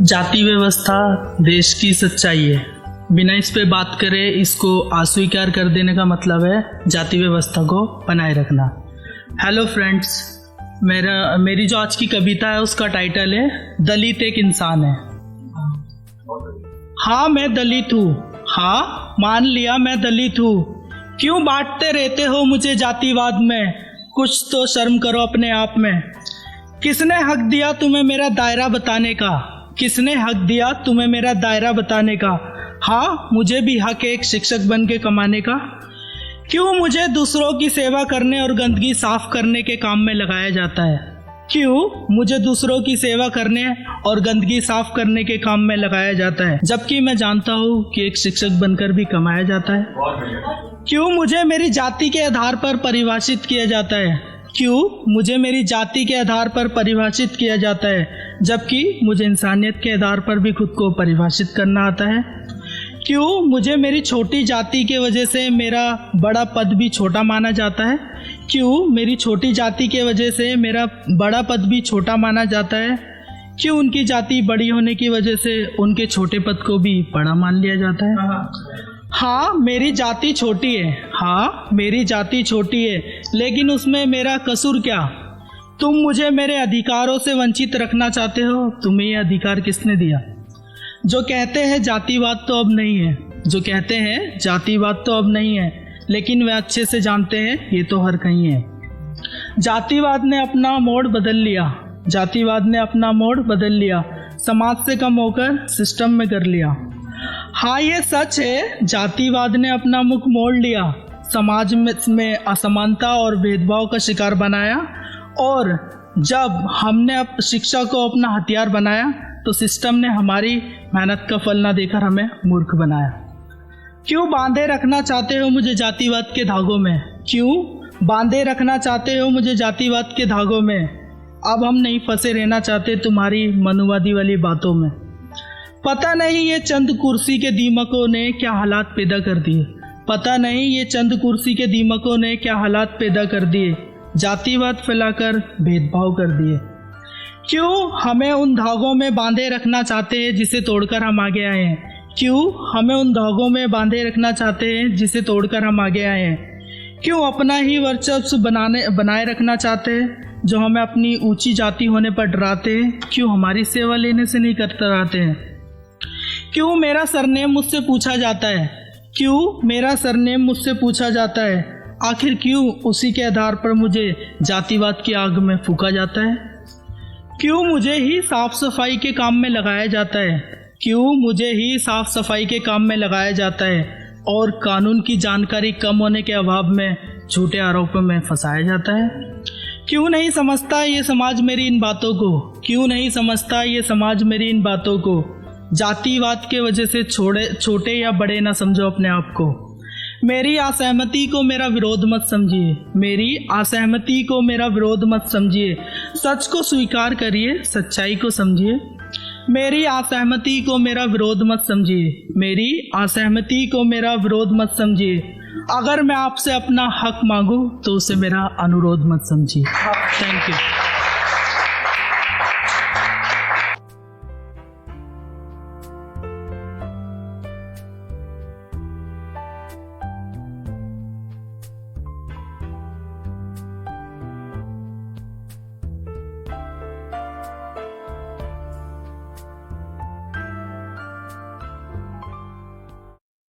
जाति व्यवस्था देश की सच्चाई है। बिना इस पे बात करे इसको अस्वीकार कर देने का मतलब है जाति व्यवस्था को बनाए रखना। हेलो फ्रेंड्स, मेरी जो आज की कविता है उसका टाइटल है दलित एक इंसान है। हाँ मैं दलित हूँ, हाँ मान लिया मैं दलित हूँ। क्यों बांटते रहते हो मुझे जातिवाद में, कुछ तो शर्म करो अपने आप में। किसने हक दिया तुम्हें मेरा दायरा बताने का, किसने हक दिया तुम्हें मेरा दायरा बताने का। हाँ मुझे भी हक है एक शिक्षक बन के कमाने का। क्यों मुझे दूसरों की सेवा करने और गंदगी साफ करने के काम में लगाया जाता है, क्यों मुझे दूसरों की सेवा करने और गंदगी साफ करने के काम में लगाया जाता है, जबकि मैं जानता हूँ कि एक शिक्षक बनकर भी कमाया जाता है। क्यों मुझे मेरी जाति के आधार पर परिभाषित किया जाता है, क्यों मुझे मेरी जाति के आधार पर परिभाषित किया जाता है, जबकि मुझे इंसानियत के आधार पर भी खुद को परिभाषित करना आता है। क्यों मुझे मेरी छोटी जाति की वजह से मेरा बड़ा पद भी छोटा माना जाता है, क्यों मेरी छोटी जाति के वजह से मेरा बड़ा पद भी छोटा माना जाता है। क्यों उनकी जाति बड़ी होने की वजह से उनके छोटे पद को भी बड़ा मान लिया जाता है। हाँ मेरी जाति छोटी है, हाँ मेरी जाति छोटी है, लेकिन उसमें मेरा कसूर क्या। तुम मुझे मेरे अधिकारों से वंचित रखना चाहते हो, तुम्हें ये अधिकार किसने दिया। जो कहते हैं जातिवाद तो अब नहीं है, जो कहते हैं जातिवाद तो अब नहीं है, लेकिन वे अच्छे से जानते हैं ये तो हर कहीं है। जातिवाद ने अपना मोड़ बदल लिया, जातिवाद ने अपना मोड़ बदल लिया, समाज से कम होकर सिस्टम में कर लिया। हाँ ये सच है, जातिवाद ने अपना मुख मोड़ लिया, समाज में असमानता और भेदभाव का शिकार बनाया, और जब हमने शिक्षा को अपना हथियार बनाया तो सिस्टम ने हमारी मेहनत का फल ना देकर हमें मूर्ख बनाया। क्यों बांधे रखना चाहते हो मुझे जातिवाद के धागों में, क्यों बांधे रखना चाहते हो मुझे जातिवाद के धागों में। अब हम नहीं फंसे रहना चाहते तुम्हारी मनुवादी वाली बातों में। पता नहीं ये चंद कुर्सी के दीमकों ने क्या हालात पैदा कर दिए, पता नहीं ये चंद कुर्सी के दीमकों ने क्या हालात पैदा कर दिए, जातिवाद फैलाकर भेदभाव कर दिए। क्यों हमें उन धागों में बांधे रखना चाहते हैं जिसे तोड़कर हम आगे आए हैं, क्यों हमें उन धागों में बांधे रखना चाहते हैं जिसे तोड़कर हम आगे आए हैं। क्यों अपना ही वर्चस्व बनाए रखना चाहते हैं जो हमें अपनी ऊंची जाति होने पर डराते हैं, क्यों हमारी सेवा लेने से नहीं करते हैं। क्यों मेरा सरनेम मुझसे पूछा जाता है, क्यों मेरा सरनेम मुझसे पूछा जाता है, आखिर क्यों उसी के आधार पर मुझे जातिवाद की आग में फूंका जाता है। क्यों मुझे ही साफ सफाई के काम में लगाया जाता है, क्यों मुझे ही साफ सफाई के काम में लगाया जाता है, और कानून की जानकारी कम होने के अभाव में झूठे आरोपों में फंसाया जाता है। क्यों नहीं समझता ये समाज मेरी इन बातों को, क्यों नहीं समझता ये समाज मेरी इन बातों को। जातिवाद के वजह से छोटे या बड़े ना समझो अपने आप को। मेरी असहमति को मेरा विरोध मत समझिए, मेरी असहमति को मेरा विरोध मत समझिए। सच को स्वीकार करिए, सच्चाई को समझिए। मेरी असहमति को मेरा विरोध मत समझिए, मेरी असहमति को मेरा विरोध मत समझिए। अगर मैं आपसे अपना हक मांगूं तो उसे मेरा अनुरोध मत समझिए। Thank you.